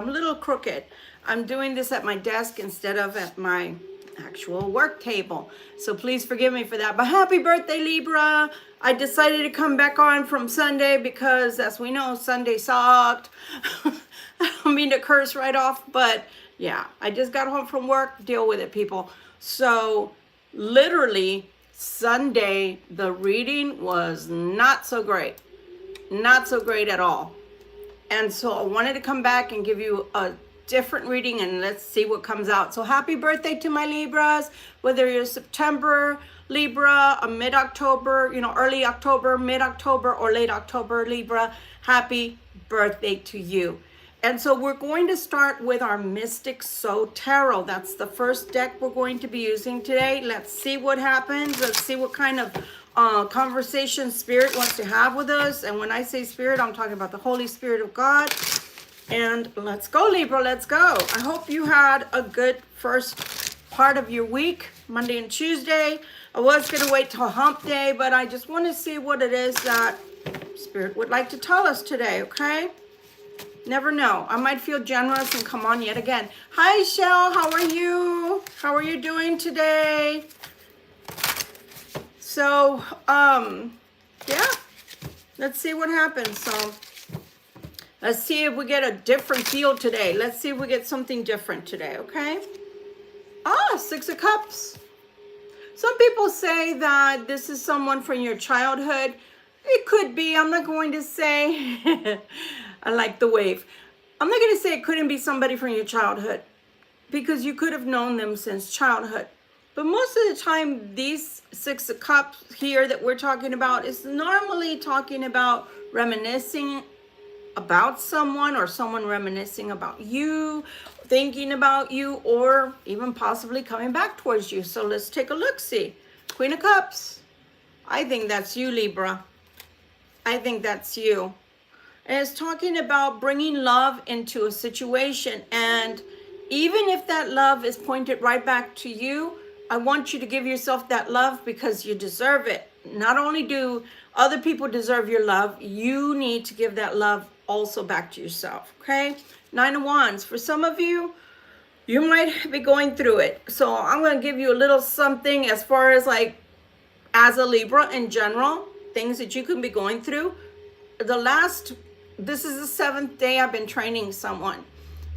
I'm a little crooked. I'm doing this at my desk instead of at my actual work table. So please forgive me for that. But happy birthday, Libra. I decided to come back on from Sunday because, as we know, Sunday sucked. I don't mean to curse right off, but yeah, I just got home from work. Deal with it, people. So literally Sunday, the reading was not so great. Not so great at all. And so I wanted to come back and give you a different reading, and let's see what comes out. So happy birthday to my Libras, whether you're September Libra, a mid-October, early October, mid-October, or late October Libra. Happy birthday to you. And so we're going to start with our Mystic Soul Tarot. That's the first deck we're going to be using today. Let's see what happens. Let's see what kind of conversation Spirit wants to have with us. And when I say Spirit, I'm talking about the Holy Spirit of God. And let's go, Libra, let's go. I hope you had a good first part of your week, Monday and Tuesday. I was going to wait till hump day, but I just want to see what it is that Spirit would like to tell us today, okay? Never know. I might feel generous and come on yet again. Hi, Shell. How are you? How are you doing today? So, yeah, let's see what happens. So, let's see if we get a different feel today. Let's see if we get something different today, okay? Six of Cups. Some people say that this is someone from your childhood. It could be. I'm not going to say. I like the wave. I'm not going to say it couldn't be somebody from your childhood because you could have known them since childhood. But most of the time, these Six of Cups here that we're talking about is normally talking about reminiscing about someone or someone reminiscing about you, thinking about you, or even possibly coming back towards you. So let's take a look-see. Queen of Cups. I think that's you, Libra. I think that's you. And it's talking about bringing love into a situation. And even if that love is pointed right back to you, I want you to give yourself that love because you deserve it. Not only do other people deserve your love, you need to give that love also back to yourself, okay? Nine of Wands. For some of you, you might be going through it. So I'm going to give you a little something as far as like, as a Libra in general, things that you can be going through. This is the 7th day I've been training someone.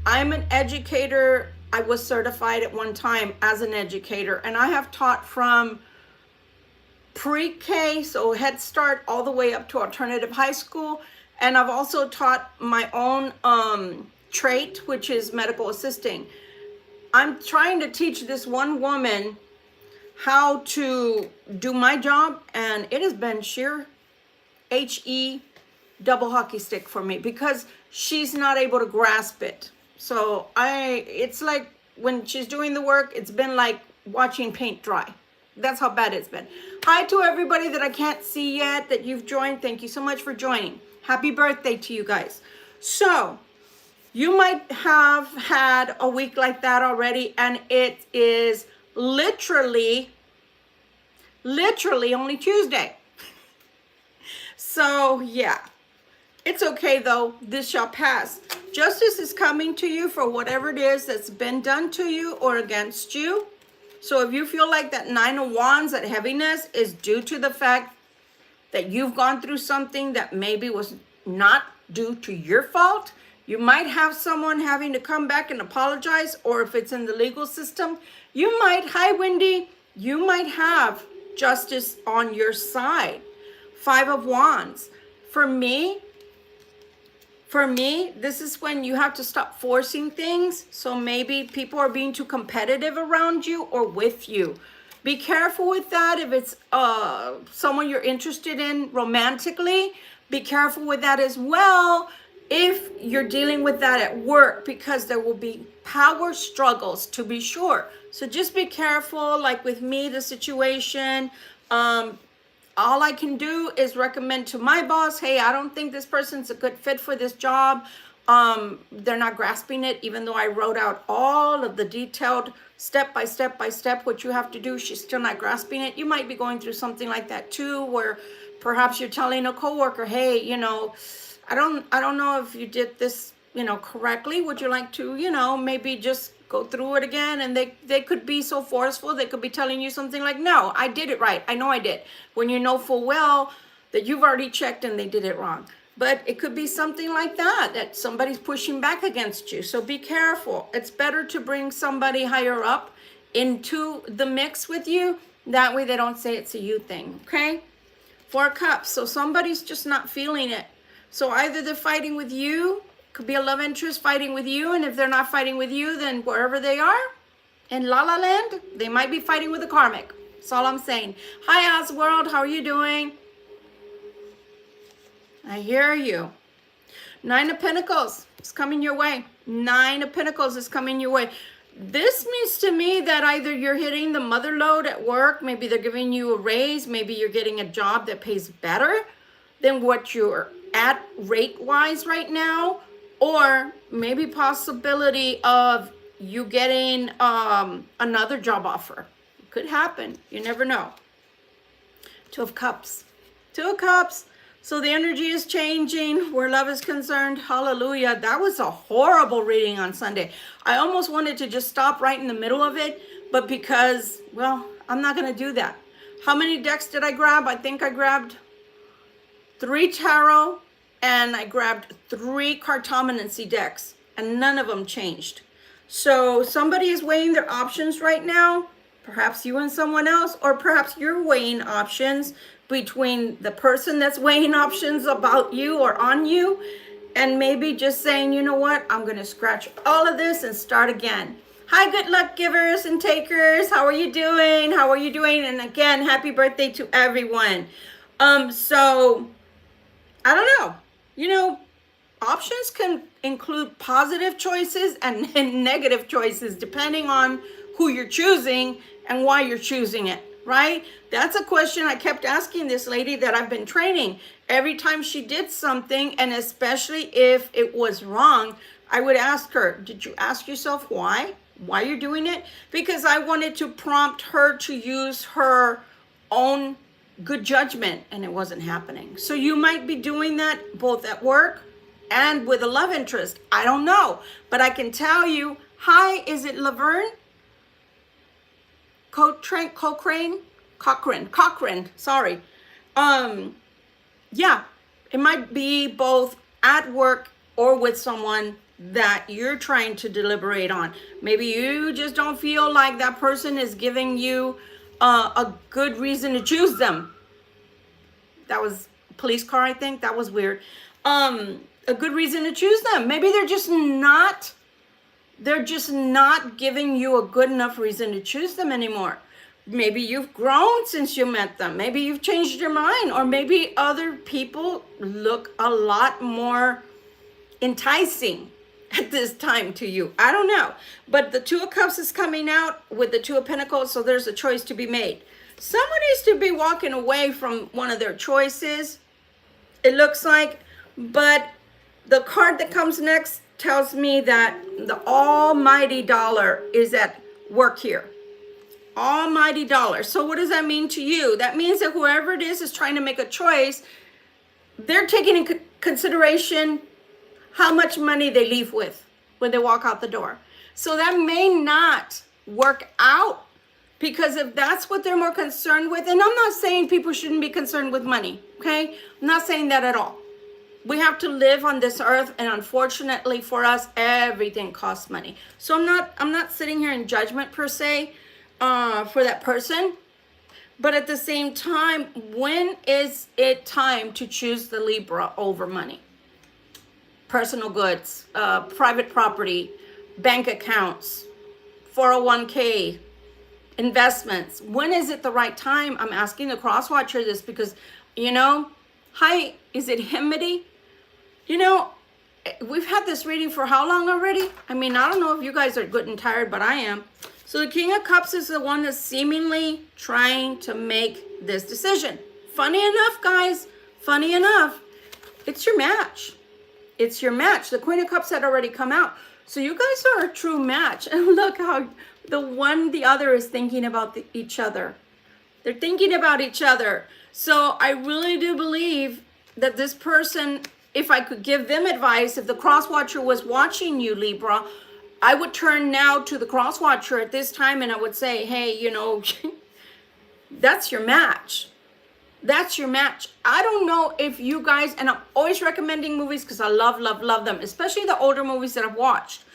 I'm an educator. I was certified at one time as an educator, and I have taught from pre-K, so Head Start, all the way up to alternative high school. And I've also taught my own trait, which is medical assisting. I'm trying to teach this one woman how to do my job, and it has been sheer HE double hockey stick for me because she's not able to grasp it. So it's like when she's doing the work, it's been like watching paint dry. That's how bad it's been. Hi to everybody that I can't see yet that you've joined. Thank you so much for joining. Happy birthday to you guys. So you might have had a week like that already, and it is literally only Tuesday. So yeah. It's okay though, this shall pass. Justice is coming to you for whatever it is that's been done to you or against you. So if you feel like that Nine of Wands, that heaviness is due to the fact that you've gone through something that maybe was not due to your fault, you might have someone having to come back and apologize, or if it's in the legal system, you might, hi Wendy, you might have justice on your side. Five of Wands. For me, this is when you have to stop forcing things. So maybe people are being too competitive around you or with you. Be careful with that. If it's someone you're interested in romantically, be careful with that as well. If you're dealing with that at work, because there will be power struggles, to be sure. So just be careful. Like with me, the situation, all I can do is recommend to my boss, hey, I don't think this person's a good fit for this job. They're not grasping it, even though I wrote out all of the detailed step by step what you have to do. She's still not grasping it. You might be going through something like that too, where perhaps you're telling a coworker, hey, I don't know if you did this correctly? Would you like to, maybe just go through it again? And they could be so forceful. They could be telling you something like, no, I did it right. I know I did. When you know full well that you've already checked and they did it wrong. But it could be something like that somebody's pushing back against you. So be careful. It's better to bring somebody higher up into the mix with you. That way they don't say it's a you thing, okay? 4 cups. So somebody's just not feeling it. So either they're fighting with you, could be a love interest fighting with you, and if they're not fighting with you, then wherever they are, in La La Land, they might be fighting with a karmic. That's all I'm saying. Hi, Osworld. How are you doing? I hear you. 9 of Pentacles is coming your way. 9 of Pentacles is coming your way. This means to me that either you're hitting the mother load at work, maybe they're giving you a raise, maybe you're getting a job that pays better than what you're at rate-wise right now, or maybe possibility of you getting another job offer. It could happen. You never know. 2 of Cups. 2 of Cups. So the energy is changing where love is concerned. Hallelujah. That was a horrible reading on Sunday. I almost wanted to just stop right in the middle of it, but because, well, I'm not going to do that. How many decks did I grab? I think I grabbed 3 tarot and I grabbed 3 cartomancy decks, and none of them changed. So somebody is weighing their options right now. Perhaps you and someone else, or perhaps you're weighing options between the person that's weighing options about you or on you, and maybe just saying, you know what, I'm going to scratch all of this and start again. Hi, good luck givers and takers. How are you doing? How are you doing? And again, happy birthday to everyone. So I don't know. Options can include positive choices and negative choices depending on who you're choosing and why you're choosing it, right? That's a question I kept asking this lady that I've been training. Every time she did something, and especially if it was wrong, I would ask her, did you ask yourself why you're doing it? Because I wanted to prompt her to use her own good judgment, and it wasn't happening. So you might be doing that both at work and with a love interest. I don't know, but I can tell you, hi, is it Laverne? Cochrane, sorry. Yeah, it might be both at work or with someone that you're trying to deliberate on. Maybe you just don't feel like that person is giving you a good reason to choose them. That was a police car, I think. That was weird. A good reason to choose them. Maybe they're just not giving you a good enough reason to choose them anymore. Maybe you've grown since you met them. Maybe you've changed your mind, or maybe other people look a lot more enticing at this time to you. I don't know. But the 2 of Cups is coming out with the 2 of Pentacles, so there's a choice to be made. Someone needs to be walking away from one of their choices, it looks like, but the card that comes next tells me that the almighty dollar is at work here. Almighty dollar. So what does that mean to you? That means that whoever it is trying to make a choice, they're taking into consideration how much money they leave with when they walk out the door. So that may not work out, because if that's what they're more concerned with, and I'm not saying people shouldn't be concerned with money, okay? I'm not saying that at all. We have to live on this earth, and unfortunately for us, everything costs money. So I'm not sitting here in judgment per se for that person, but at the same time, when is it time to choose the Libra over money? Personal goods, private property, bank accounts, 401k, investments. When is it the right time? I'm asking the cross watcher this because, hi, is it Himity? We've had this reading for how long already? I mean, I don't know if you guys are good and tired, but I am. So the King of Cups is the one that's seemingly trying to make this decision. Funny enough, guys, it's your match. It's your match. The Queen of Cups had already come out. So you guys are a true match. And look how the other is thinking about each other. They're thinking about each other. So I really do believe that this person if I could give them advice, if the cross watcher was watching you, Libra, I would turn now to the cross watcher at this time and I would say, hey, you know, that's your match. That's your match. I don't know if you guys, and I'm always recommending movies because I love, love, love them, especially the older movies that I've watched.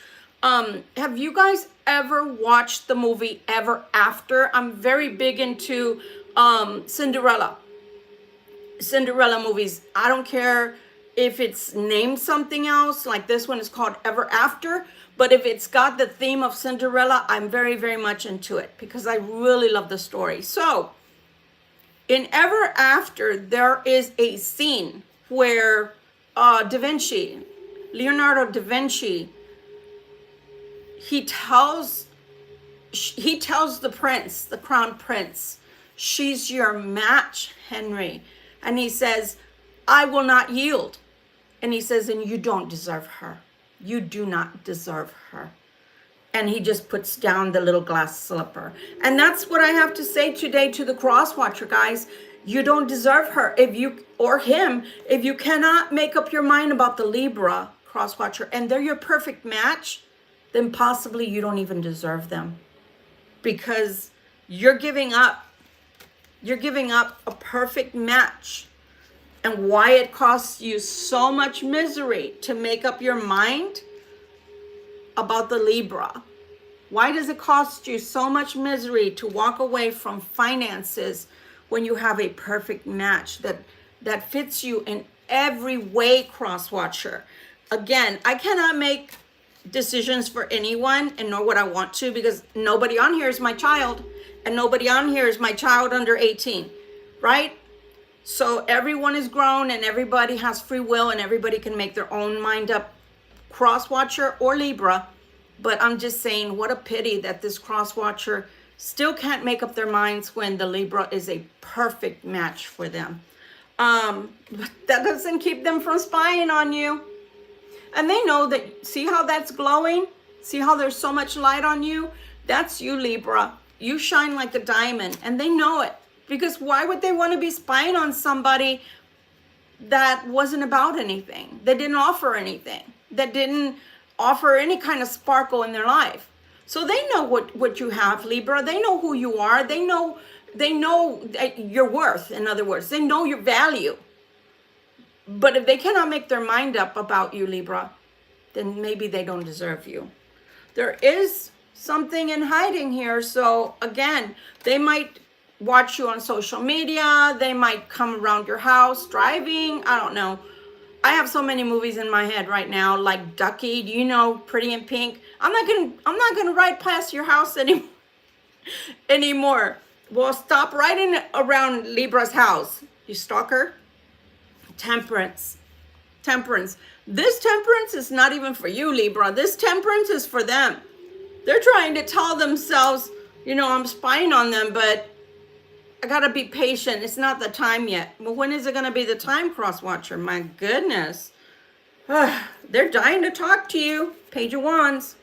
Have you guys ever watched the movie Ever After? I'm very big into Cinderella movies. I don't care if it's named something else, like this one is called Ever After, but if it's got the theme of Cinderella, I'm very, very much into it because I really love the story. So in Ever After, there is a scene where Leonardo da Vinci, he tells the prince, the crown prince, she's your match, Henry. And he says, I will not yield. And he says, and you don't deserve her. You do not deserve her. And he just puts down the little glass slipper. And that's what I have to say today to the cross watcher, guys. You don't deserve her or him if you cannot make up your mind about the Libra cross watcher and they're your perfect match, then possibly you don't even deserve them because you're giving up a perfect match. And why it costs you so much misery to make up your mind about the Libra. Why does it cost you so much misery to walk away from finances when you have a perfect match that fits you in every way, cross watcher? Again, I cannot make decisions for anyone, and nor would I want to, because nobody on here is my child, and nobody on here is my child under 18, right? So everyone is grown and everybody has free will and everybody can make their own mind up, cross watcher or Libra. But I'm just saying, what a pity that this cross watcher still can't make up their minds when the Libra is a perfect match for them. But that doesn't keep them from spying on you. And they know that, see how that's glowing? See how there's so much light on you? That's you, Libra. You shine like a diamond, and they know it. Because why would they want to be spying on somebody that wasn't about anything, that didn't offer anything, that didn't offer any kind of sparkle in their life? So they know what you have, Libra. They know who you are. They know your worth, in other words. They know your value. But if they cannot make their mind up about you, Libra, then maybe they don't deserve you. There is something in hiding here. So again, they might watch you on social media. They might come around your house driving. I don't know. I have so many movies in my head right now, like Ducky, do you know Pretty in Pink? I'm not gonna ride past your house anymore. Well, stop riding around Libra's house, you stalker. Temperance. This temperance is not even for you, Libra. This temperance is for them. They're trying to tell themselves, you know, I'm spying on them, but I gotta be patient. It's not the time yet. Well, when is it gonna be the time, cross watcher? My goodness. They're dying to talk to you. Page of Wands.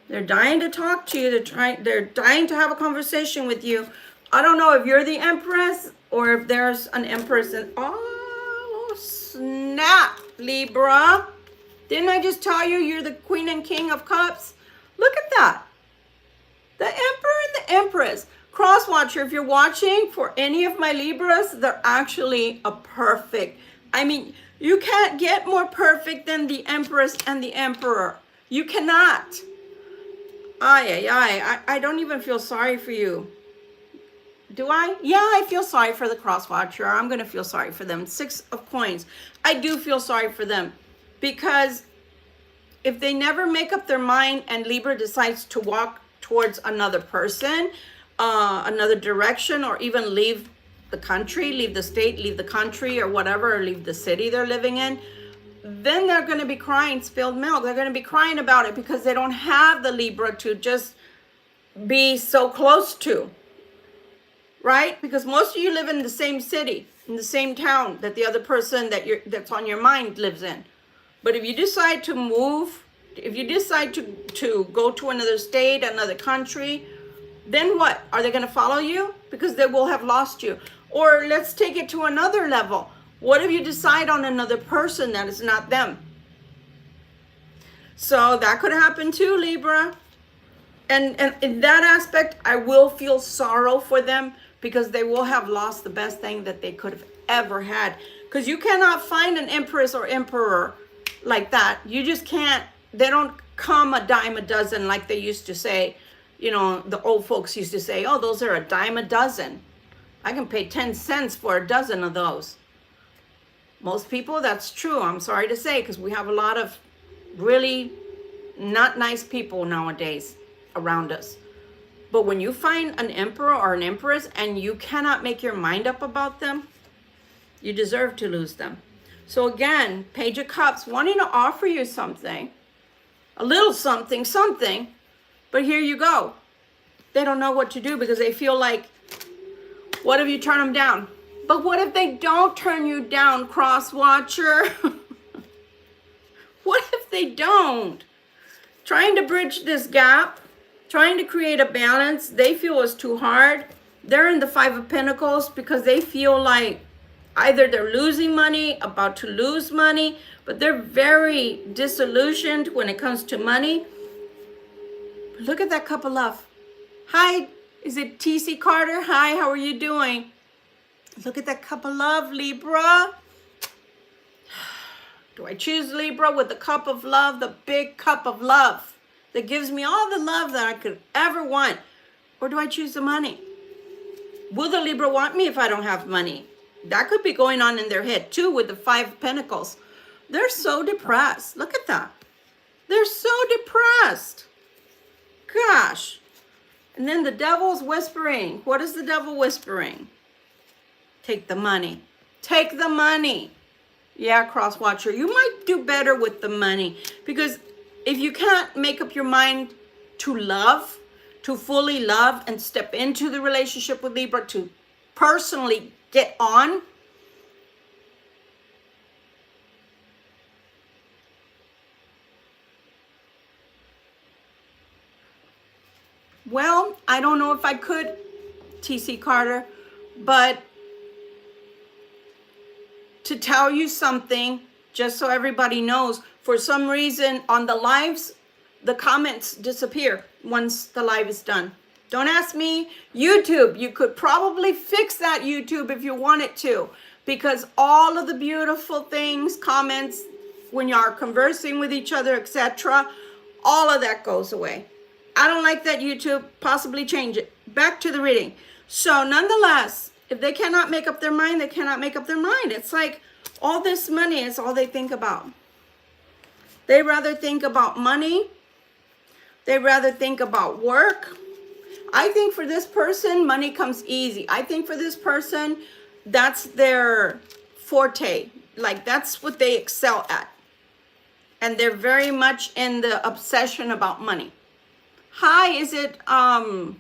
They're dying to talk to you. They're dying to have a conversation with you. I don't know if you're the Empress or if there's an Empress in, oh, snap, Libra. Didn't I just tell you you're the Queen and King of Cups? Look at that. The Emperor and the Empress. Cross watcher, if you're watching for any of my Libras, they're actually a perfect. I mean, you can't get more perfect than the Empress and the Emperor. You cannot. I don't even feel sorry for you. Do I? Yeah, I feel sorry for the cross watcher. I'm going to feel sorry for them. 6 of Coins. I do feel sorry for them because if they never make up their mind and Libra decides to walk towards another person, another direction, or even leave the country, leave the state, leave the country or whatever, or leave the city they're living in, then they're going to be crying spilled milk. They're going to be crying about it because they don't have the Libra to just be so close to, right? Because most of you live in the same city, in the same town that the other person that's on your mind lives in. But if you decide to move, if you decide to go to another state, another country, then what? Are they going to follow you? Because they will have lost you. Or let's take it to another level. What if you decide on another person that is not them? So that could happen too, Libra. And in that aspect, I will feel sorrow for them because they will have lost the best thing that they could have ever had. Because you cannot find an empress or emperor like that. You just can't. They don't come a dime a dozen like they used to say. You know, the old folks used to say, oh, those are a dime a dozen. I can pay 10 cents for a dozen of those. Most people, that's true. I'm sorry to say, because we have a lot of really not nice people nowadays around us. But when you find an emperor or an empress and you cannot make your mind up about them, you deserve to lose them. So again, Page of Cups wanting to offer you something, a little something, but here you go. They don't know what to do because they feel like, what if you turn them down? But what if they don't turn you down, cross watcher? What if they don't? Trying to bridge this gap, trying to create a balance, they feel is too hard. They're in the Five of Pentacles because they feel like either they're losing money, about to lose money, but they're very disillusioned when it comes to money. Look at that Cup of Love. Hi, is it TC Carter? Hi, how are you doing? Look at that Cup of Love, Libra. Do I choose Libra with the Cup of Love, the big cup of love that gives me all the love that I could ever want? Or do I choose the money? Will the Libra want me if I don't have money? That could be going on in their head too with the Five of Pentacles. They're so depressed. Look at that. They're so depressed. Gosh. And then the devil's whispering. What is the devil whispering? Take the money. Take the money. Yeah, cross watcher, you might do better with the money because if you can't make up your mind to love, to fully love and step into the relationship with Libra, to personally get on, well, I don't know if I could, TC Carter, but to tell you something, just so everybody knows, for some reason on the lives, the comments disappear once the live is done. Don't ask me. YouTube, you could probably fix that, YouTube, if you wanted to, because all of the beautiful things, comments, when you are conversing with each other, etc., all of that goes away. I don't like that, YouTube. Possibly change it. Back to the reading. So nonetheless, if they cannot make up their mind, they cannot make up their mind. It's like all this money is all they think about. They rather think about money. They rather think about work. I think for this person, money comes easy. I think for this person, that's their forte. Like that's what they excel at. And they're very much in the obsession about money. Hi, is it Wylandra?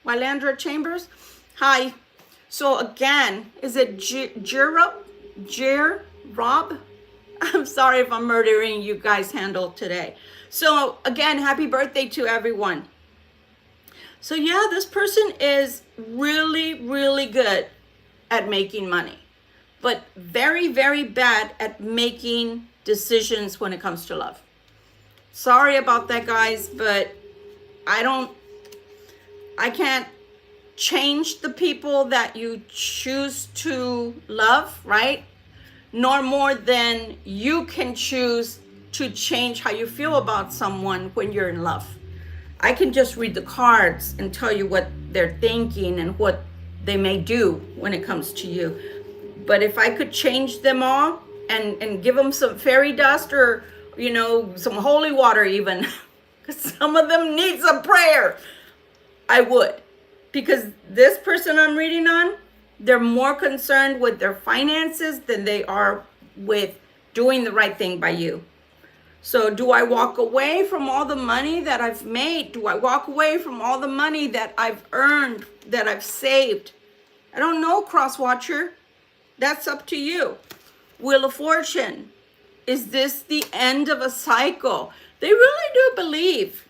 Wylandra Chambers? Hi. So again, is it Rob? I'm sorry if I'm murdering you guys handle today. So again, happy birthday to everyone. So yeah, this person is really, really good at making money, but very, very bad at making decisions when it comes to love. Sorry about that, guys, but I can't change the people that you choose to love, right? Nor more than you can choose to change how you feel about someone when you're in love. I can just read the cards and tell you what they're thinking and what they may do when it comes to you. But if I could change them all and give them some fairy dust or, you know, some holy water even, because some of them need some prayer, I would. Because this person I'm reading on, they're more concerned with their finances than they are with doing the right thing by you. So do I walk away from all the money that I've made? Do I walk away from all the money that I've earned, that I've saved? I don't know, Crosswatcher. That's up to you. Wheel of Fortune. Is this the end of a cycle? They really do believe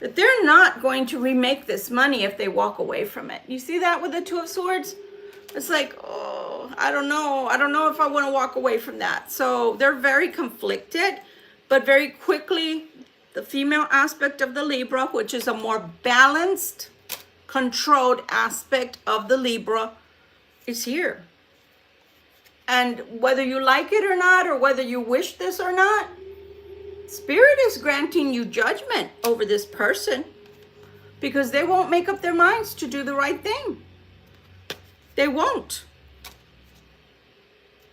that they're not going to remake this money if they walk away from it. You see that with the Two of Swords? It's like, oh, I don't know. I don't know if I want to walk away from that. So they're very conflicted, but very quickly, the female aspect of the Libra, which is a more balanced, controlled aspect of the Libra, is here. And whether you like it or not, or whether you wish this or not, Spirit is granting you judgment over this person because they won't make up their minds to do the right thing. They won't.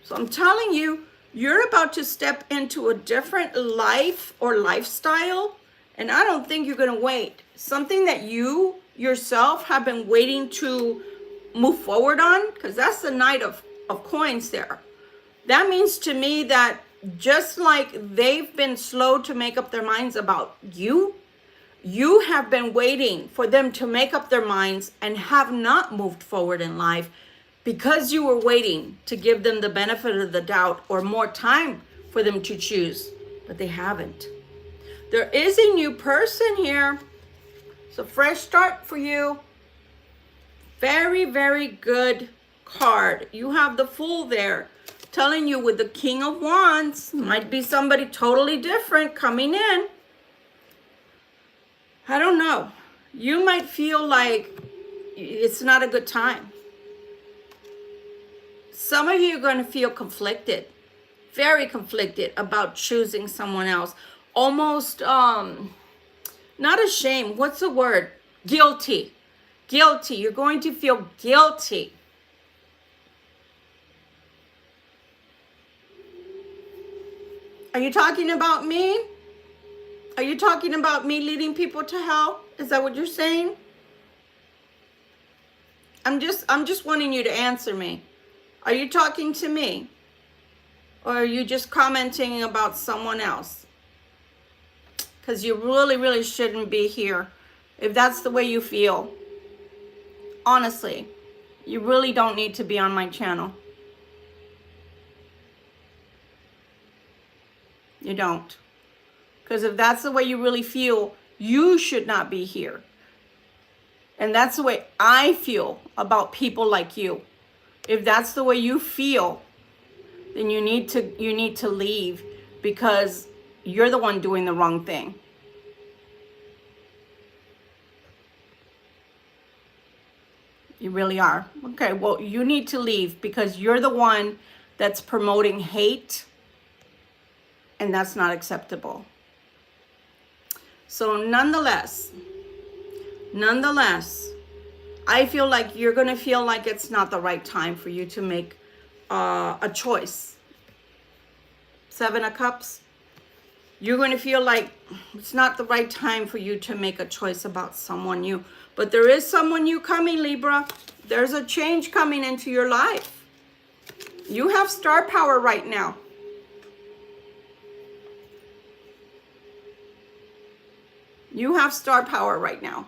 So I'm telling you, you're about to step into a different life or lifestyle, and I don't think you're going to wait. Something that you yourself have been waiting to move forward on, because that's the Knight of Coins there. That means to me that just like they've been slow to make up their minds about you, you have been waiting for them to make up their minds and have not moved forward in life because you were waiting to give them the benefit of the doubt or more time for them to choose, but they haven't. There is a new person here. It's a fresh start for you. Very, very good card. You have the Fool there, telling you with the King of Wands, might be somebody totally different coming in. I don't know. You might feel like it's not a good time. Some of you are going to feel conflicted, very conflicted about choosing someone else. Almost, not ashamed. What's the word? Guilty. Guilty. You're going to feel guilty. Are you talking about me? Are you talking about me leading people to hell? Is that what you're saying? I'm just wanting you to answer me. Are you talking to me? Or are you just commenting about someone else? Because you really, really shouldn't be here if that's the way you feel. Honestly, you really don't need to be on my channel. You don't. Because if that's the way you really feel, you should not be here. And that's the way I feel about people like you. If that's the way you feel, then you need to leave because you're the one doing the wrong thing. You really are. Okay, well, you need to leave because you're the one that's promoting hate, and that's not acceptable. So nonetheless, I feel like you're going to feel like it's not the right time for you to make a choice. 7 of Cups. You're going to feel like it's not the right time for you to make a choice about someone new. But there is someone new coming, Libra. There's a change coming into your life. You have star power right now. You have star power right now.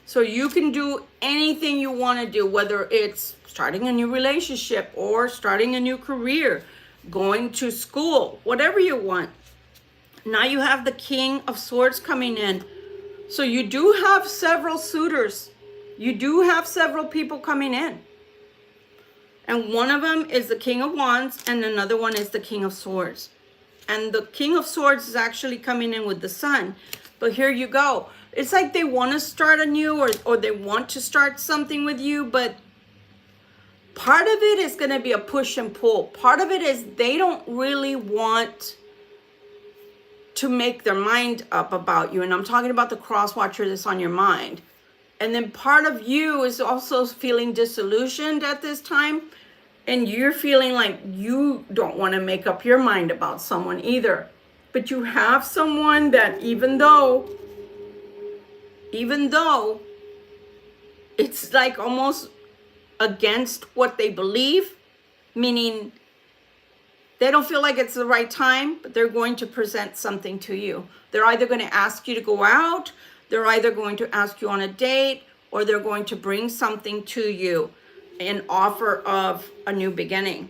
So you can do anything you want to do, whether it's starting a new relationship or starting a new career, going to school, whatever you want. Now you have the King of Swords coming in. So you do have several suitors. You do have several people coming in. And one of them is the King of Wands and another one is the King of Swords. And the King of Swords is actually coming in with the Sun. But here you go. It's like they want to start anew or they want to start something with you, but part of it is going to be a push and pull. Part of it is they don't really want to make their mind up about you. And I'm talking about the cross watcher that's on your mind. And then part of you is also feeling disillusioned at this time. And you're feeling like you don't want to make up your mind about someone either. But you have someone that even though it's like almost against what they believe, meaning they don't feel like it's the right time, but they're going to present something to you. They're either going to ask you to go out, they're either going to ask you on a date, or they're going to bring something to you, an offer of a new beginning.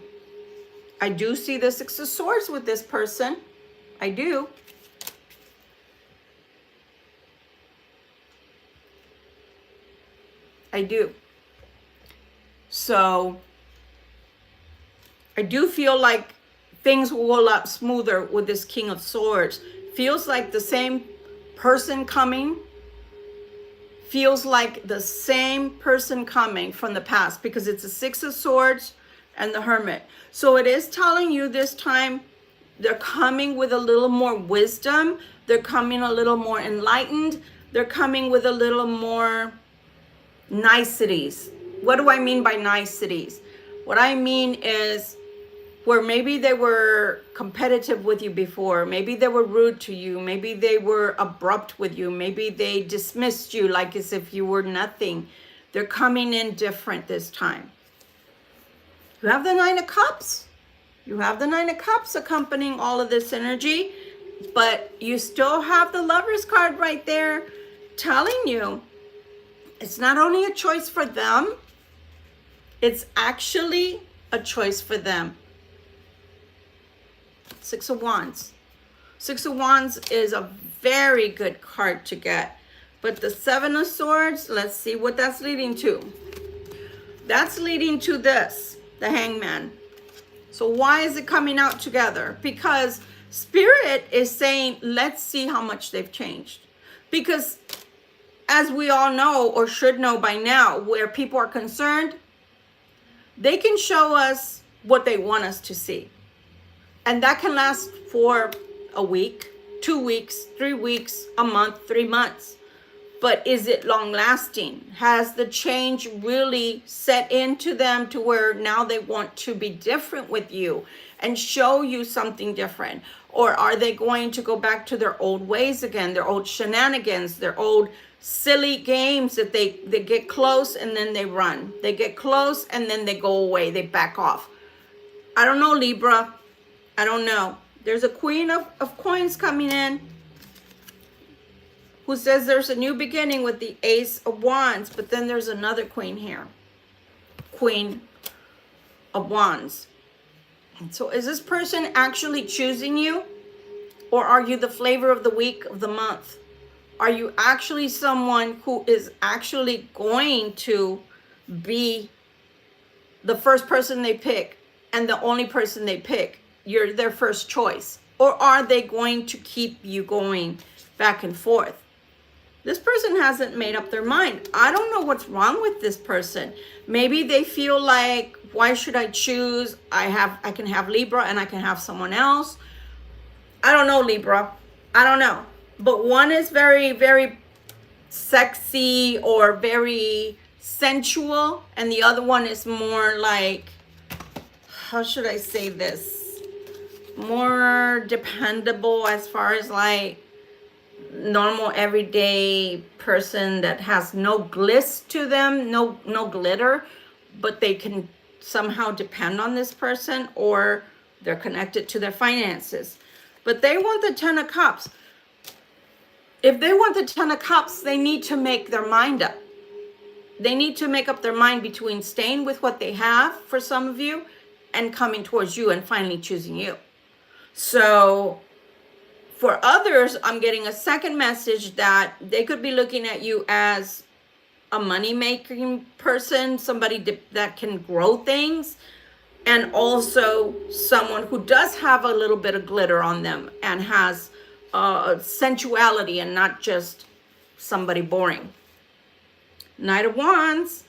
I do see the Six of Swords with this person. I do. I do. So I do feel like things will go a lot smoother with this King of Swords. Feels like the same person coming. Feels like the same person coming from the past, because it's a Six of Swords and the Hermit. So it is telling you this time they're coming with a little more wisdom. They're coming a little more enlightened. They're coming with a little more niceties. What do I mean by niceties? What I mean is where maybe they were competitive with you before, maybe they were rude to you, maybe they were abrupt with you, maybe they dismissed you like as if you were nothing. They're coming in different this time. You have the Nine of Cups. You have the Nine of Cups accompanying all of this energy, but you still have the Lovers card right there telling you it's not only a choice for them, it's actually a choice for them. Six of Wands. Six of Wands is a very good card to get. But the Seven of Swords, let's see what that's leading to. That's leading to this, the Hangman. So why is it coming out together? Because Spirit is saying, let's see how much they've changed. Because as we all know, or should know by now, where people are concerned, they can show us what they want us to see. And that can last for a week, 2 weeks, 3 weeks, a month, 3 months. But is it long lasting? Has the change really set into them to where now they want to be different with you and show you something different? Or are they going to go back to their old ways again, their old shenanigans, their old silly games that they get close and then they run. They get close and then they go away, they back off. I don't know, Libra. I don't know. There's a Queen of Coins coming in who says there's a new beginning with the Ace of Wands, but then there's another Queen here. Queen of Wands. So is this person actually choosing you? Or are you the flavor of the week, of the month? Are you actually someone who is actually going to be the first person they pick and the only person they pick? You're their first choice. Or are they going to keep you going back and forth? This person hasn't made up their mind. I don't know what's wrong with this person. Maybe they feel like, why should I choose? I can have Libra and I can have someone else. I don't know, Libra. I don't know. But one is very, very sexy or very sensual. And the other one is more like, how should I say this? More dependable as far as like normal everyday person that has no gliss to them, no glitter, but they can somehow depend on this person, or they're connected to their finances. But they want the Ten of Cups. If they want the Ten of Cups, they need to make their mind up. They need to make up their mind between staying with what they have, for some of you, and coming towards you and finally choosing you. So for others, I'm getting a second message that they could be looking at you as a money-making person, somebody that can grow things, and also someone who does have a little bit of glitter on them and has sensuality and not just somebody boring. Knight of Wands.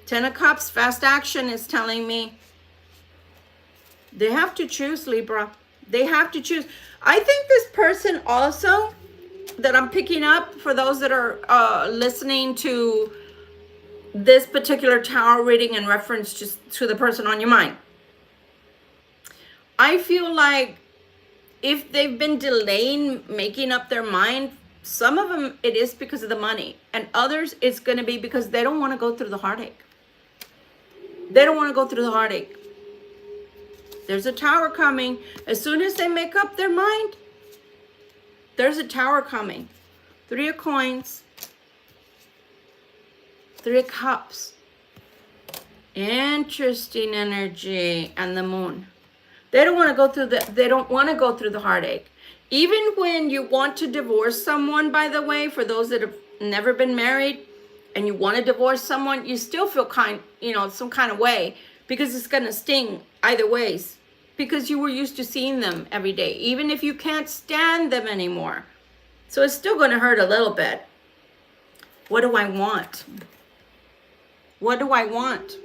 Ten of Cups, fast action is telling me they have to choose, Libra. They have to choose. I think this person also that I'm picking up, for those that are listening to this particular tarot reading in reference to the person on your mind, I feel like if they've been delaying making up their mind, some of them it is because of the money, and others it's going to be because they don't want to go through the heartache. They don't want to go through the heartache. There's a Tower coming. As soon as they make up their mind, there's a Tower coming. Three of Coins. Three of Cups. Interesting energy. And the Moon. They don't want to go through the heartache. Even when you want to divorce someone, by the way, for those that have never been married, and you want to divorce someone, you still feel some kind of way, because it's going to sting either ways, because you were used to seeing them every day, even if you can't stand them anymore. So it's still going to hurt a little bit. What do I want? What do I want?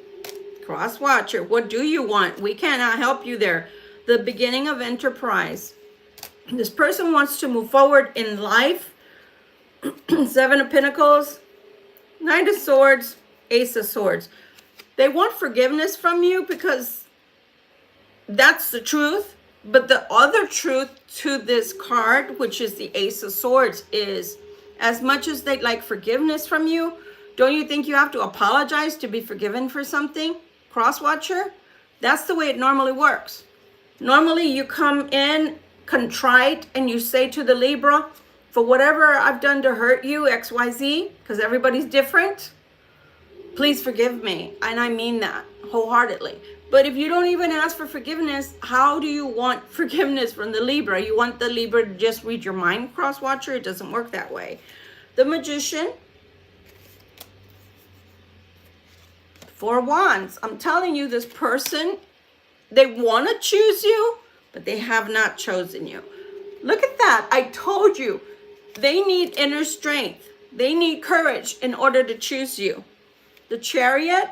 Cross watcher, what do you want? We cannot help you there. The beginning of enterprise. This person wants to move forward in life. 7 of Pentacles, Knight of Swords, Ace of Swords. They want forgiveness from you because that's the truth. But the other truth to this card, which is the Ace of Swords, is as much as they'd like forgiveness from you, don't you think you have to apologize to be forgiven for something? Cross-watcher? That's the way it normally works. Normally you come in contrite and you say to the Libra, for whatever I've done to hurt you, XYZ, because everybody's different, please forgive me. And I mean that wholeheartedly. But if you don't even ask for forgiveness, how do you want forgiveness from the Libra? You want the Libra to just read your mind, cross-watcher? It doesn't work that way. The Magician. 4 Wands. I'm telling you, this person, they want to choose you, but they have not chosen you. Look at that. I told you. They need inner strength. They need courage in order to choose you. The Chariot.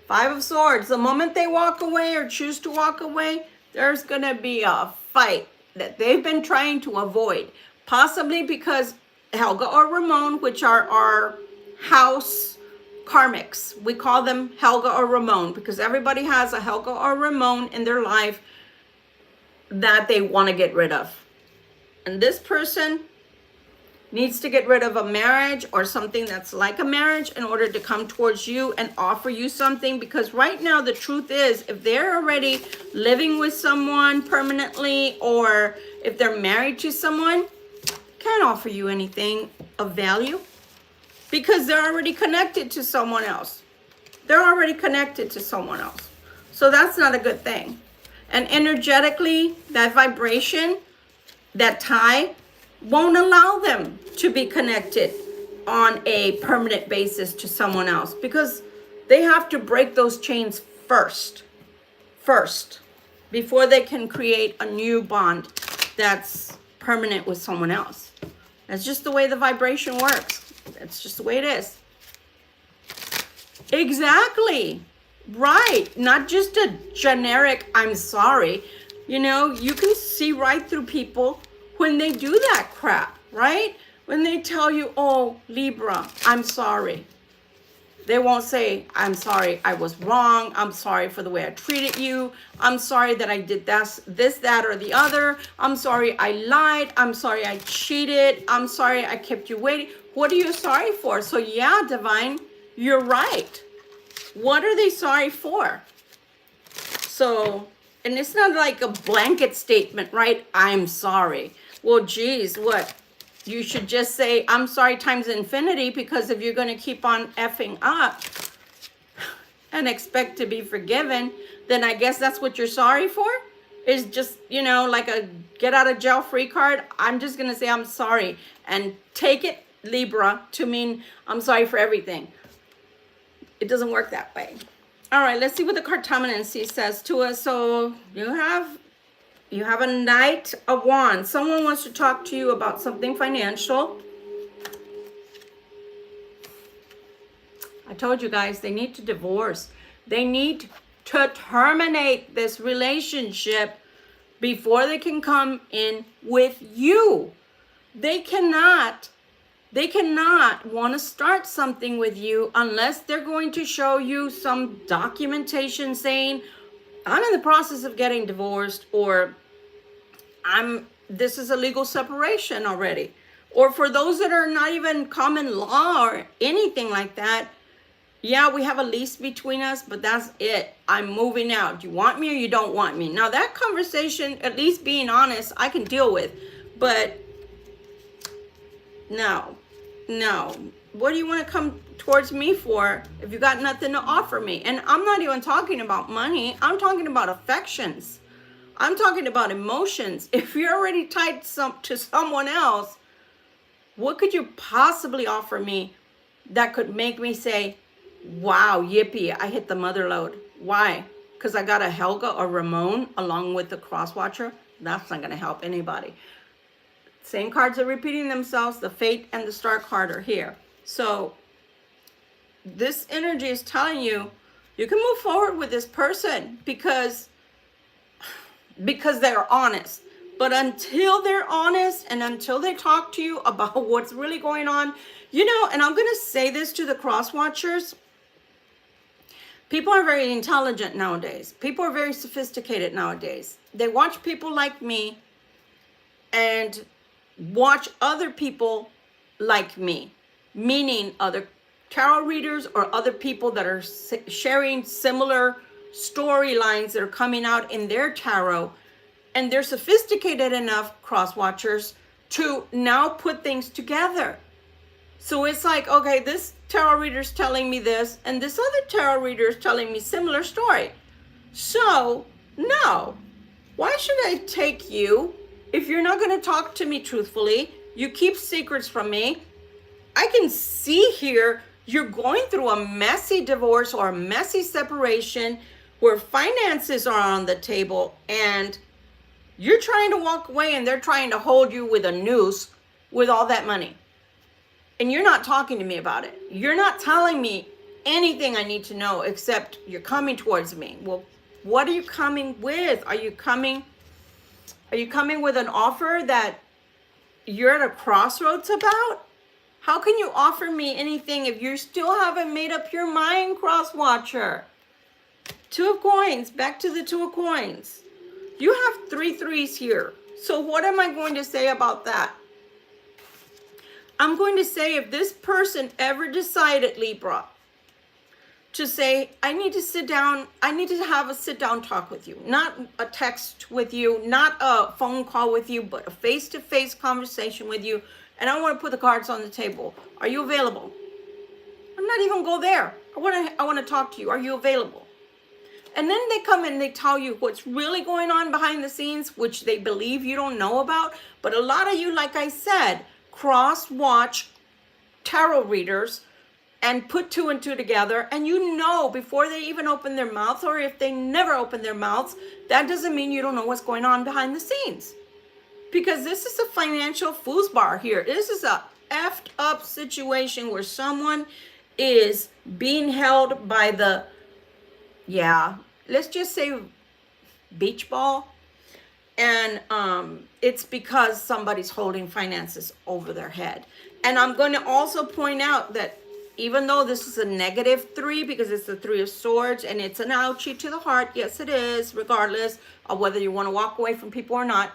5 of Swords. The moment they walk away or choose to walk away, there's going to be a fight that they've been trying to avoid. Possibly because Helga or Ramon, which are our house karmics. We call them Helga or Ramon because everybody has a Helga or Ramon in their life that they want to get rid of. And this person needs to get rid of a marriage or something that's like a marriage in order to come towards you and offer you something. Because right now, the truth is, if they're already living with someone permanently, or if they're married to someone, can't offer you anything of value because they're already connected to someone else. They're already connected to someone else. So that's not a good thing. And energetically, that vibration, that tie, won't allow them to be connected on a permanent basis to someone else because they have to break those chains first, before they can create a new bond that's permanent with someone else. That's just the way the vibration works. That's just the way it is. Exactly. Right. Not just a generic, I'm sorry. You know, you can see right through people when they do that crap, right? When they tell you, oh, Libra, I'm sorry. They won't say, I'm sorry, I was wrong. I'm sorry for the way I treated you. I'm sorry that I did this, that, or the other. I'm sorry I lied. I'm sorry I cheated. I'm sorry I kept you waiting. What are you sorry for? So yeah, Divine, you're right. What are they sorry for? So, and it's not like a blanket statement, right? I'm sorry. Well, geez, what? You should just say, I'm sorry times infinity, because if you're going to keep on effing up and expect to be forgiven, then I guess that's what you're sorry for? Is just, you know, like a get out of jail free card. I'm just going to say I'm sorry and take it, Libra, to mean I'm sorry for everything. It doesn't work that way. All right, let's see what the cartomancy says to us. So you have a Knight of Wands. Someone wants to talk to you about something financial. I told you guys, they need to divorce. They need to terminate this relationship before they can come in with you. They cannot want to start something with you unless they're going to show you some documentation saying, I'm in the process of getting divorced, or this is a legal separation already. Or for those that are not even common law or anything like that, yeah, we have a lease between us, but that's it. I'm moving out. Do you want me or you don't want me? Now that conversation, at least being honest, I can deal with. But no. What do you want to come towards me for if you got nothing to offer me? And I'm not even talking about money. I'm talking about affections. I'm talking about emotions. If you're already tied to someone else, What could you possibly offer me that could make me say, wow, yippee, I hit the mother lode? Why? Because I got a Helga or Ramon along with the cross watcher? That's not going to help anybody. Same cards are repeating themselves. The Fate and the Star card are here. So this energy is telling you, you can move forward with this person because they're honest. But until they're honest and until they talk to you about what's really going on, you know, and I'm going to say this to the cross watchers, people are very intelligent nowadays. People are very sophisticated nowadays. They watch people like me and watch other people like me, meaning other tarot readers or other people that are sharing similar storylines that are coming out in their tarot. And they're sophisticated enough, cross watchers, to now put things together. So it's like, okay, this tarot reader's telling me this, and this other tarot reader is telling me similar story. So, no. Why should I take you if you're not going to talk to me truthfully? You keep secrets from me. I can see here you're going through a messy divorce or a messy separation where finances are on the table and you're trying to walk away and they're trying to hold you with a noose with all that money. And you're not talking to me about it. You're not telling me anything I need to know except you're coming towards me. Well, what are you coming with? Are you coming with an offer that you're at a crossroads about? How can you offer me anything if you still haven't made up your mind, cross watcher? Two of coins, back to the two of coins. You have 3 threes here. So what am I going to say about that? I'm going to say if this person ever decided, Libra, to say, I need to sit down, I need to have a sit down talk with you, not a text with you, not a phone call with you, but a face-to-face conversation with you. And I want to put the cards on the table. Are you available? I'm not even go there. I want to talk to you. Are you available? And then they come and they tell you what's really going on behind the scenes, which they believe you don't know about. But a lot of you, like I said, cross-watch tarot readers and put 2 and 2 together. And you know before they even open their mouths, or if they never open their mouths, that doesn't mean you don't know what's going on behind the scenes. Because this is a financial foosball here. This is a effed up situation where someone is being held by the, let's just say beach ball. And it's because somebody's holding finances over their head. And I'm going to also point out that even though this is a -3 because it's the 3 of swords and it's an ouchie to the heart, yes it is, regardless of whether you want to walk away from people or not,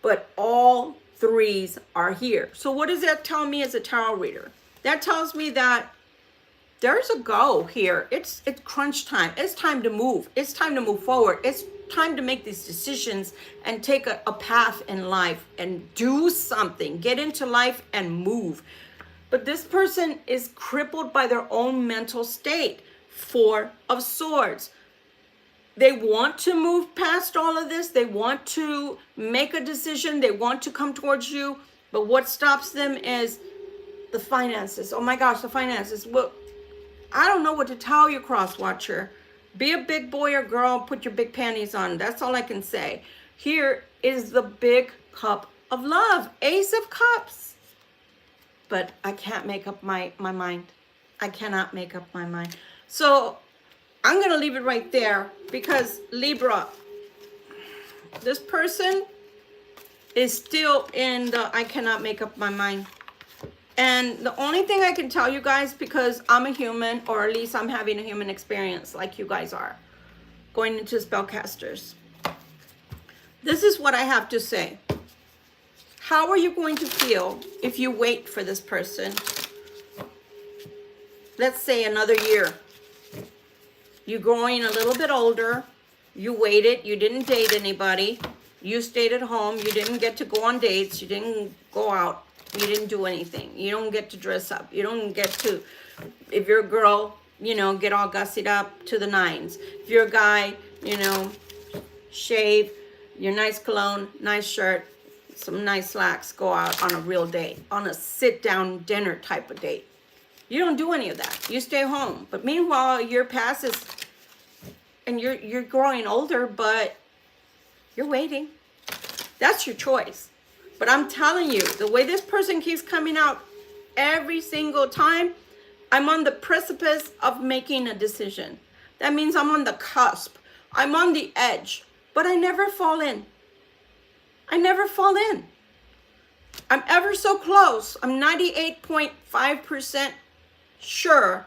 but all 3s are here. So what does that tell me as a tarot reader? That tells me that there's a go here. It's crunch time. It's time to move. It's time to move forward. It's time to make these decisions and take a path in life and do something. Get into life and move. But this person is crippled by their own mental state. 4 of swords. They want to move past all of this. They want to make a decision. They want to come towards you. But what stops them is the finances. Oh my gosh, the finances. Well, I don't know what to tell you, cross watcher. Be a big boy or girl, put your big panties on. That's all I can say. Here is the big cup of love, Ace of Cups. But I can't make up my mind. I cannot make up my mind. So I'm going to leave it right there because Libra, this person is still in the I cannot make up my mind. And the only thing I can tell you guys, because I'm a human, or at least I'm having a human experience like you guys are, going into spellcasters. This is what I have to say. How are you going to feel if you wait for this person? Let's say another year. You're growing a little bit older. You waited. You didn't date anybody. You stayed at home. You didn't get to go on dates. You didn't go out. You didn't do anything. You don't get to dress up. You don't get to, if you're a girl, you know, get all gussied up to the nines. If you're a guy, you know, shave, your nice cologne, nice shirt, some nice slacks, go out on a real date, on a sit-down dinner type of date. You don't do any of that. You stay home. But meanwhile, a year passes and you're growing older, but you're waiting. That's your choice. But I'm telling you, the way this person keeps coming out every single time, I'm on the precipice of making a decision. That means I'm on the cusp. I'm on the edge, but I never fall in. I never fall in. I'm ever so close. I'm 98.5% sure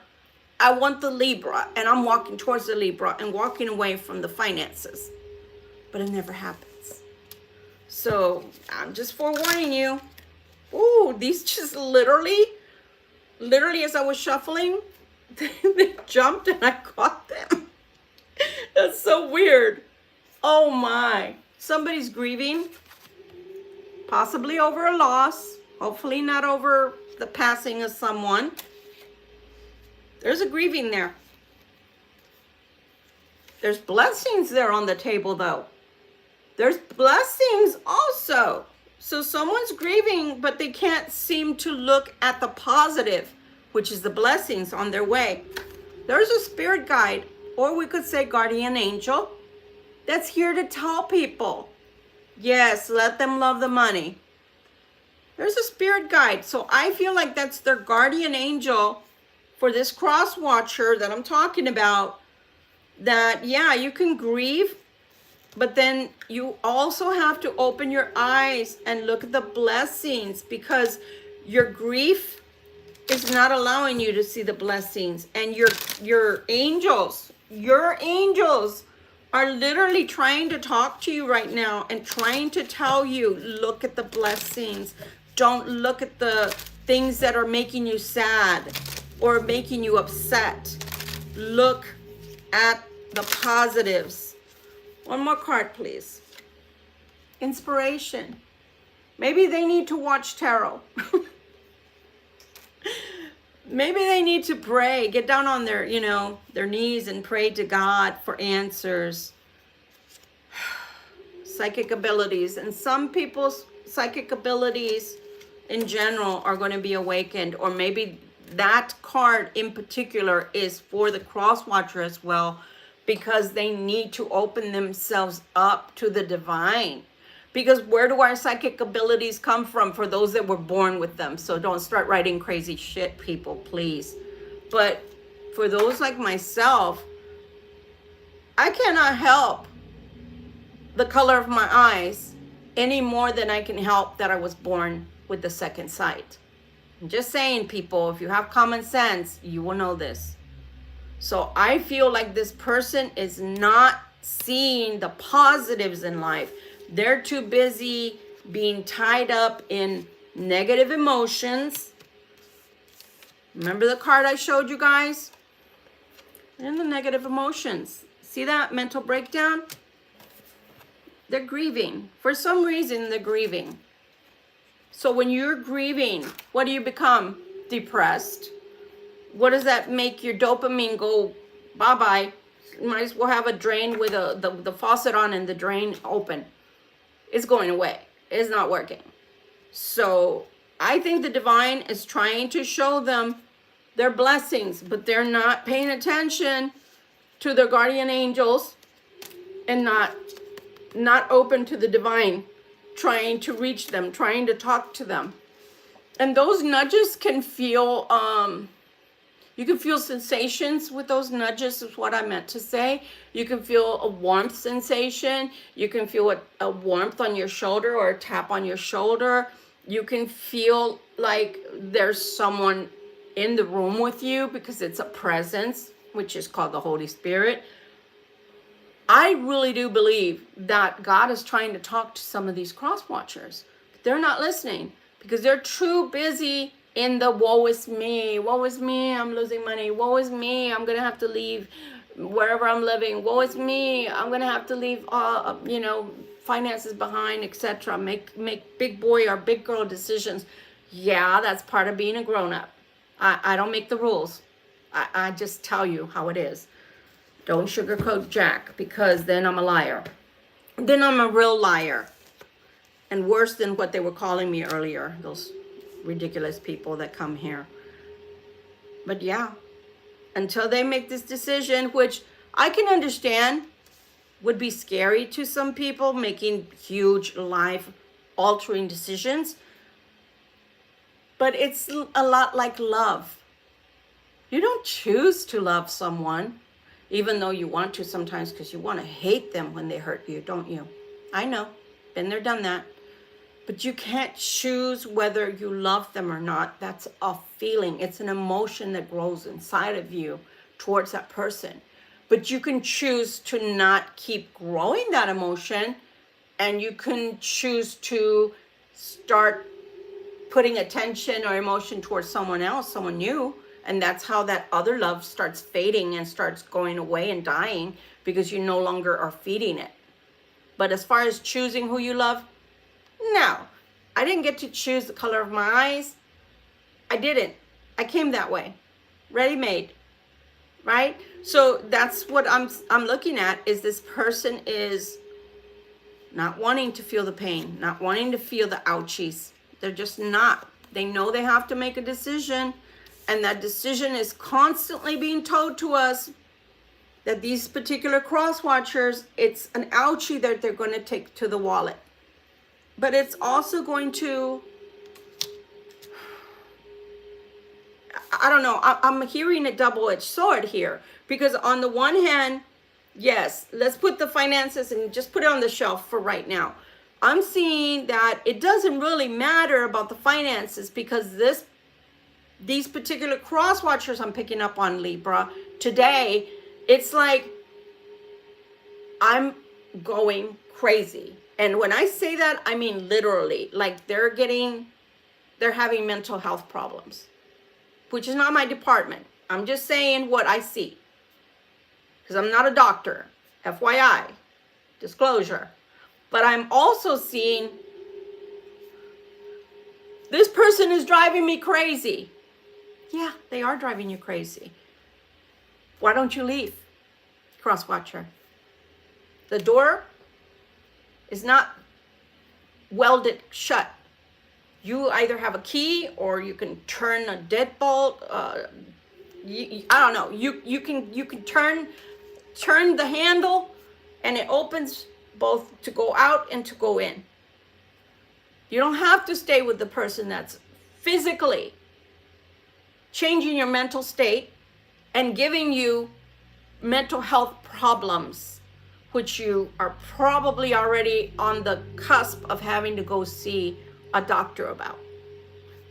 I want the Libra, and I'm walking towards the Libra and walking away from the finances. But it never happens. So I'm just forewarning you. Ooh, these just literally as I was shuffling, they jumped and I caught them. That's so weird. Oh my. Somebody's grieving, possibly over a loss, hopefully not over the passing of someone. There's a grieving there. There's blessings there on the table though. There's blessings also. So someone's grieving, but they can't seem to look at the positive, which is the blessings on their way. There's a spirit guide, or we could say guardian angel, that's here to tell people, yes, let them love the money. There's a spirit guide. So I feel like that's their guardian angel for this cross watcher that I'm talking about, that, yeah, you can grieve, but then you also have to open your eyes and look at the blessings, because your grief is not allowing you to see the blessings. And your angels are literally trying to talk to you right now and trying to tell you, look at the blessings. Don't look at the things that are making you sad or making you upset. Look at the positives. One more card, please. Inspiration. Maybe they need to watch tarot. Maybe they need to pray, get down on their, their knees and pray to God for answers. Psychic abilities. And some people's psychic abilities in general are going to be awakened. Or maybe that card in particular is for the cross watcher as well, because they need to open themselves up to the divine. Because where do our psychic abilities come from? For those that were born with them. So don't start writing crazy shit, people, please. But for those like myself, I cannot help the color of my eyes any more than I can help that I was born with the second sight. I'm just saying, people, if you have common sense, you will know this. So I feel like this person is not seeing the positives in life. They're too busy being tied up in negative emotions. Remember the card I showed you guys? And the negative emotions. See that mental breakdown? They're grieving. For some reason, they're grieving. So when you're grieving, what do you become? Depressed. What does that make your dopamine go bye-bye? You might as well have a drain with the faucet on and the drain open. It's going away. It's not working. So I think the divine is trying to show them their blessings, but they're not paying attention to their guardian angels and not open to the divine, trying to reach them, trying to talk to them. And those nudges can feel, you can feel sensations with those nudges, is what I meant to say. You can feel a warmth sensation. You can feel a warmth on your shoulder or a tap on your shoulder. You can feel like there's someone in the room with you because it's a presence, which is called the Holy Spirit. I really do believe that God is trying to talk to some of these cross watchers. But they're not listening because they're too busy in the woe is me, I'm losing money, woe is me, I'm gonna have to leave wherever I'm living, woe is me, I'm gonna have to leave finances behind, etc. Make big boy or big girl decisions. Yeah, that's part of being a grown-up. I don't make the rules. I just tell you how it is. Don't sugarcoat Jack, because then I'm a liar. Then I'm a real liar. And worse than what they were calling me earlier, those ridiculous people that come here. But yeah, until they make this decision, which I can understand would be scary to some people, making huge life-altering decisions. But it's a lot like love. You don't choose to love someone, even though you want to sometimes, because you want to hate them when they hurt you, don't you? I know. Been there, done that. But you can't choose whether you love them or not. That's a feeling. It's an emotion that grows inside of you towards that person. But you can choose to not keep growing that emotion, and you can choose to start putting attention or emotion towards someone else, someone new. And that's how that other love starts fading and starts going away and dying, because you no longer are feeding it. But as far as choosing who you love, no, I didn't get to choose the color of my eyes. I didn't. I came that way, ready-made, right? So that's what I'm looking at, is this person is not wanting to feel the pain, not wanting to feel the ouchies. They're just not. They know they have to make a decision, and that decision is constantly being told to us that these particular cross watchers, it's an ouchie that they're going to take to the wallet. But it's also going to, I don't know, I'm hearing a double-edged sword here. Because on the one hand, yes, let's put the finances and just put it on the shelf for right now. I'm seeing that it doesn't really matter about the finances, because these particular cross watchers I'm picking up on, Libra, today, it's like I'm going crazy. And when I say that, I mean literally, like they're having mental health problems, which is not my department. I'm just saying what I see, because I'm not a doctor, FYI, disclosure. But I'm also seeing this person is driving me crazy. Yeah, they are driving you crazy. Why don't you leave, cross watcher? The door is not welded shut. You either have a key, or you can turn a deadbolt. I don't know. You can turn the handle, and it opens both to go out and to go in. You don't have to stay with the person that's physically changing your mental state and giving you mental health problems, which you are probably already on the cusp of having to go see a doctor about.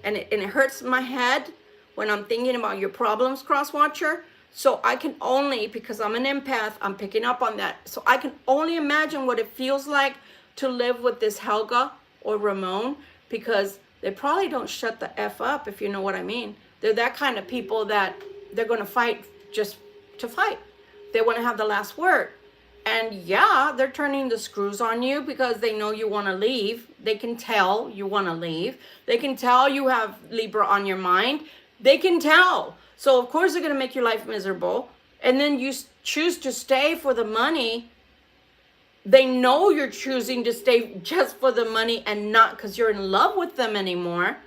And it hurts my head when I'm thinking about your problems, cross watcher. So I can only, because I'm an empath, I'm picking up on that. So I can only imagine what it feels like to live with this Helga or Ramon, because they probably don't shut the F up, if you know what I mean. They're that kind of people that they're going to fight just to fight. They want to have the last word. And yeah, they're turning the screws on you because they know you want to leave. They can tell you want to leave. They can tell you have Libra on your mind. They can tell. So of course they're going to make your life miserable. And then you choose to stay for the money. They know you're choosing to stay just for the money and not because you're in love with them anymore.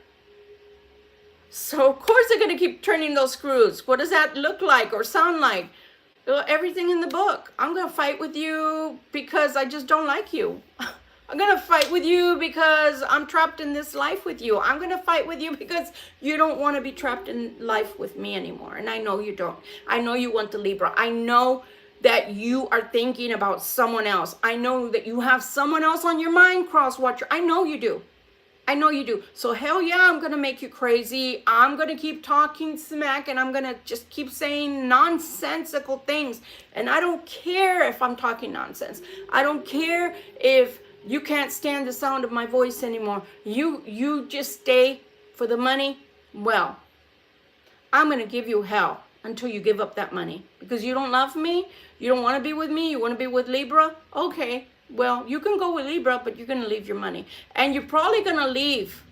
So of course they're going to keep turning those screws. What does that look like or sound like? Everything in the book. I'm going to fight with you because I just don't like you. I'm going to fight with you because I'm trapped in this life with you. I'm going to fight with you because you don't want to be trapped in life with me anymore. And I know you don't. I know you want the Libra. I know that you are thinking about someone else. I know that you have someone else on your mind, cross watcher. I know you do. I know you do. So hell yeah, I'm going to make you crazy. I'm going to keep talking smack, and I'm going to just keep saying nonsensical things. And I don't care if I'm talking nonsense. I don't care if you can't stand the sound of my voice anymore. You just stay for the money. Well, I'm going to give you hell until you give up that money. Because you don't love me. You don't want to be with me. You want to be with Libra. Okay. Well, you can go with Libra, but you're going to leave your money. And you're probably going to leave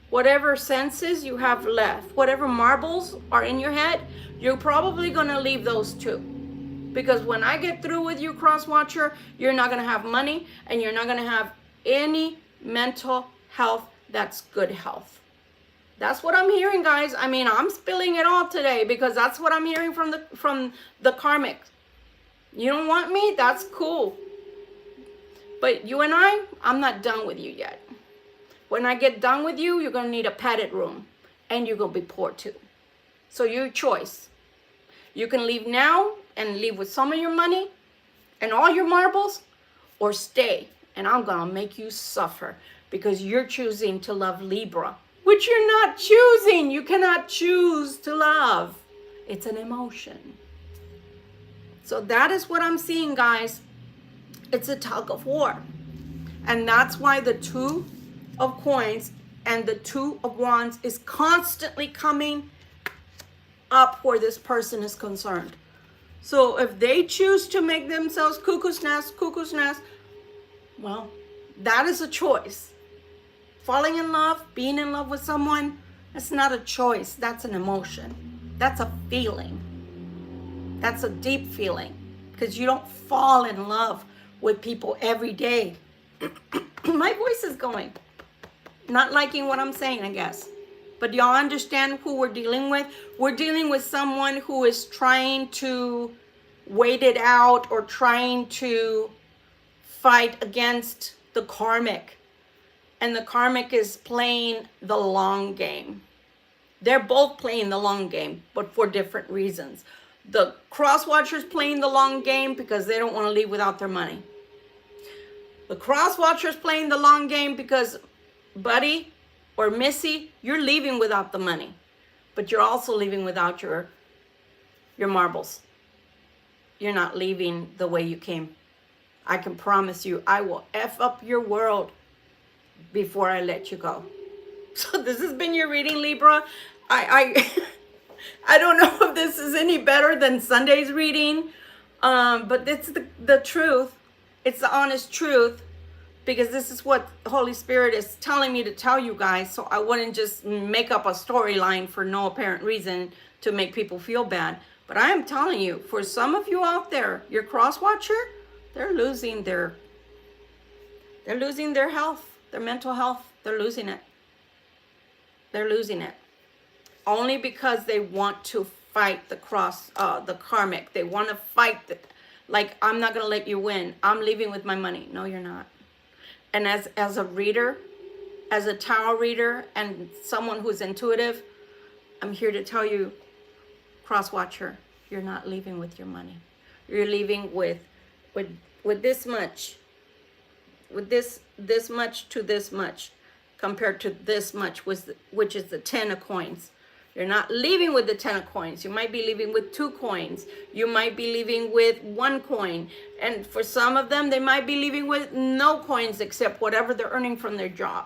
whatever senses you have left. Whatever marbles are in your head, you're probably going to leave those too. Because when I get through with you, cross watcher, you're not going to have money, and you're not going to have any mental health that's good health. That's what I'm hearing, guys. I mean, I'm spilling it all today because that's what I'm hearing from the karmic. You don't want me? That's cool. But you and I'm not done with you yet. When I get done with you, you're going to need a padded room. And you're going to be poor too. So your choice. You can leave now and leave with some of your money and all your marbles, or stay. And I'm going to make you suffer because you're choosing to love Libra, which you're not choosing. You cannot choose to love. It's an emotion. So that is what I'm seeing, guys. It's a tug of war. And that's why the Two of Coins and the Two of Wands is constantly coming up where this person is concerned. So if they choose to make themselves cuckoo's nest, well, that is a choice. Falling in love, being in love with someone, that's not a choice. That's an emotion. That's a feeling. That's a deep feeling. Because you don't fall in love with people every day. My voice is going. Not liking what I'm saying, I guess. But y'all understand who we're dealing with? We're dealing with someone who is trying to wait it out or trying to fight against the karmic. And the karmic is playing the long game. They're both playing the long game, but for different reasons. The cross watcher's playing the long game because they don't want to leave without their money. The cross watcher's playing the long game because, buddy or missy, you're leaving without the money. But you're also leaving without your marbles. You're not leaving the way you came. I can promise you, I will F up your world before I let you go. So this has been your reading, Libra. I don't know if this is any better than Sunday's reading, but it's the truth. It's the honest truth, because this is what the Holy Spirit is telling me to tell you guys, so I wouldn't just make up a storyline for no apparent reason to make people feel bad. But I am telling you, for some of you out there, your cross watcher, they're losing their health, their mental health. They're losing it. They're losing it. Only because they want to fight the karmic. They want to fight like, I'm not going to let you win. I'm leaving with my money. No, you're not. And as a reader, as a tarot reader, and someone who's intuitive, I'm here to tell you, cross watcher, you're not leaving with your money. You're leaving with this much, with this much to this much, compared to this much, which is the 10 of coins. You're not leaving with the 10 of coins. You might be leaving with 2 coins. You might be leaving with 1 coin. And for some of them, they might be leaving with no coins except whatever they're earning from their job.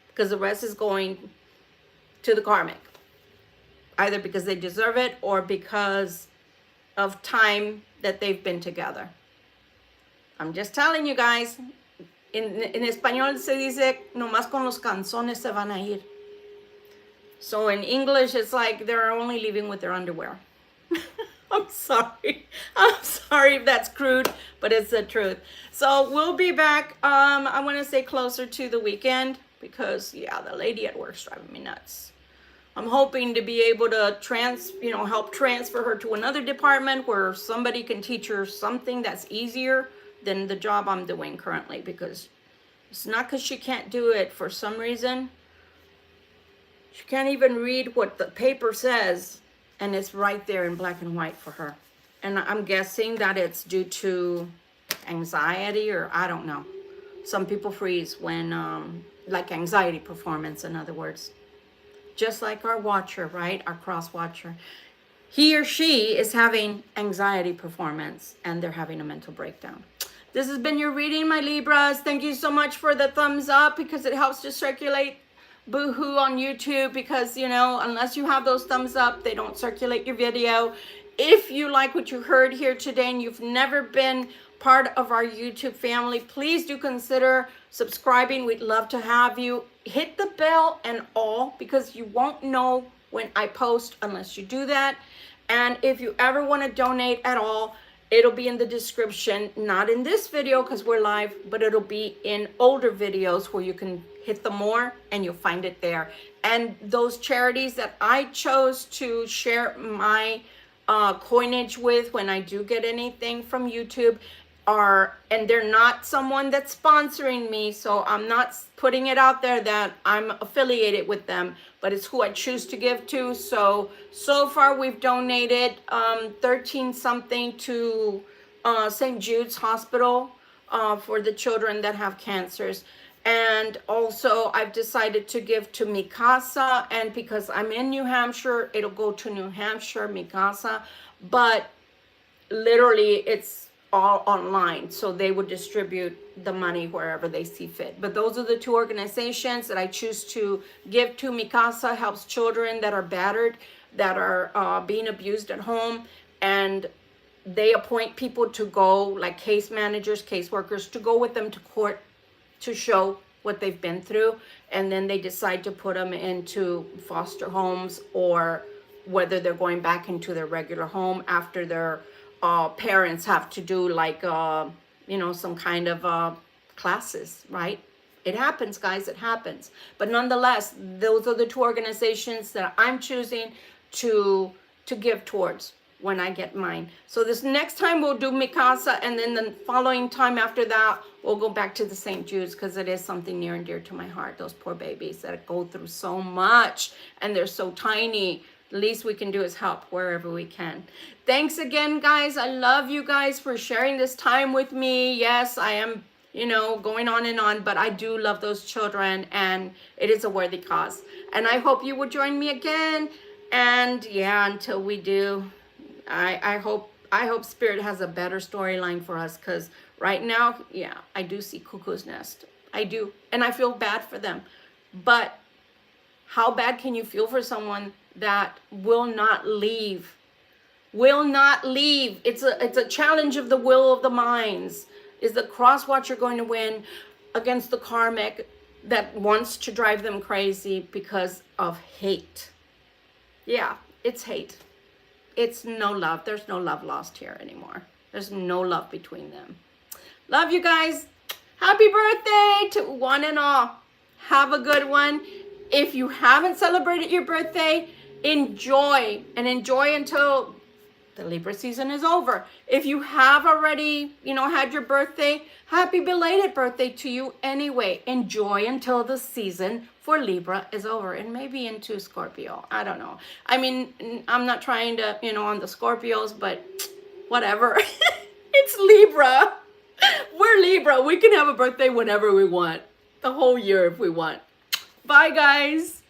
Because the rest is going to the karmic. Either because they deserve it or because of time that they've been together. I'm just telling you guys. En español se dice, nomás con los canzones se van a ir. So in English, it's like they're only leaving with their underwear. I'm sorry. I'm sorry if that's crude, but it's the truth. So we'll be back, I want to say closer to the weekend, because, yeah, the lady at work's driving me nuts. I'm hoping to be able to help transfer her to another department where somebody can teach her something that's easier than the job I'm doing currently, because it's not because she can't do it. For some reason, she can't even read what the paper says, and it's right there in black and white for her. And I'm guessing that it's due to anxiety, or I don't know. Some people freeze when, like anxiety performance, in other words. Just like our watcher, right? Our cross watcher. He or she is having anxiety performance, and they're having a mental breakdown. This has been your reading, my Libras. Thank you so much for the thumbs up, because it helps to circulate Boohoo on YouTube, because, unless you have those thumbs up, they don't circulate your video. If you like what you heard here today and you've never been part of our YouTube family, please do consider subscribing. We'd love to have you. Hit the bell and all, because you won't know when I post unless you do that. And if you ever want to donate at all, It'll be in the description, not in this video because we're live, but it'll be in older videos where you can hit the more and you'll find it there. And those charities that I chose to share my coinage with when I do get anything from YouTube are, and they're not someone that's sponsoring me, so I'm not putting it out there that I'm affiliated with them, but it's who I choose to give to. So far we've donated 13 something to St. Jude's Hospital for the children that have cancers. And also I've decided to give to Mikasa, and because I'm in New Hampshire, it'll go to New Hampshire, Mikasa, but literally it's all online, so they would distribute the money wherever they see fit. But those are the two organizations that I choose to give to. Mikasa helps children that are battered, that are being abused at home, and they appoint people to go, like case managers, caseworkers, to go with them to court to show what they've been through, and then they decide to put them into foster homes, or whether they're going back into their regular home after their parents have to do like you know, some kind of classes, right? It happens, guys, it happens. But nonetheless, those are the two organizations that I'm choosing to give towards when I get mine. So this next time we'll do Mikasa, and then the following time after that we'll go back to the St. Jude's, because it is something near and dear to my heart. Those poor babies that go through so much and they're so tiny. The least we can do is help wherever we can. Thanks again, guys. I love you guys for sharing this time with me. Yes, I am, you know, going on and on, but I do love those children, and it is a worthy cause. And I hope you will join me again. And yeah, until we do, I hope Spirit has a better storyline for us, because right now, yeah, I do see Cuckoo's Nest. I do. And I feel bad for them. But how bad can you feel for someone that will not leave? Will not leave. It's a challenge of the will of the minds. Is the cross watcher going to win against the karmic that wants to drive them crazy because of hate? Yeah, it's hate. It's no love. There's no love lost here anymore. There's no love between them. Love you guys. Happy birthday to one and all. Have a good one. If you haven't celebrated your birthday, enjoy, and enjoy until the Libra season is over. If you have already, you know, had your birthday, happy belated birthday to you anyway. Enjoy until the season for Libra is over, and maybe into Scorpio. I don't know. I mean, I'm not trying to, you know, on the Scorpios, but whatever. It's Libra. We're Libra. We can have a birthday whenever we want. The whole year if we want. Bye, guys.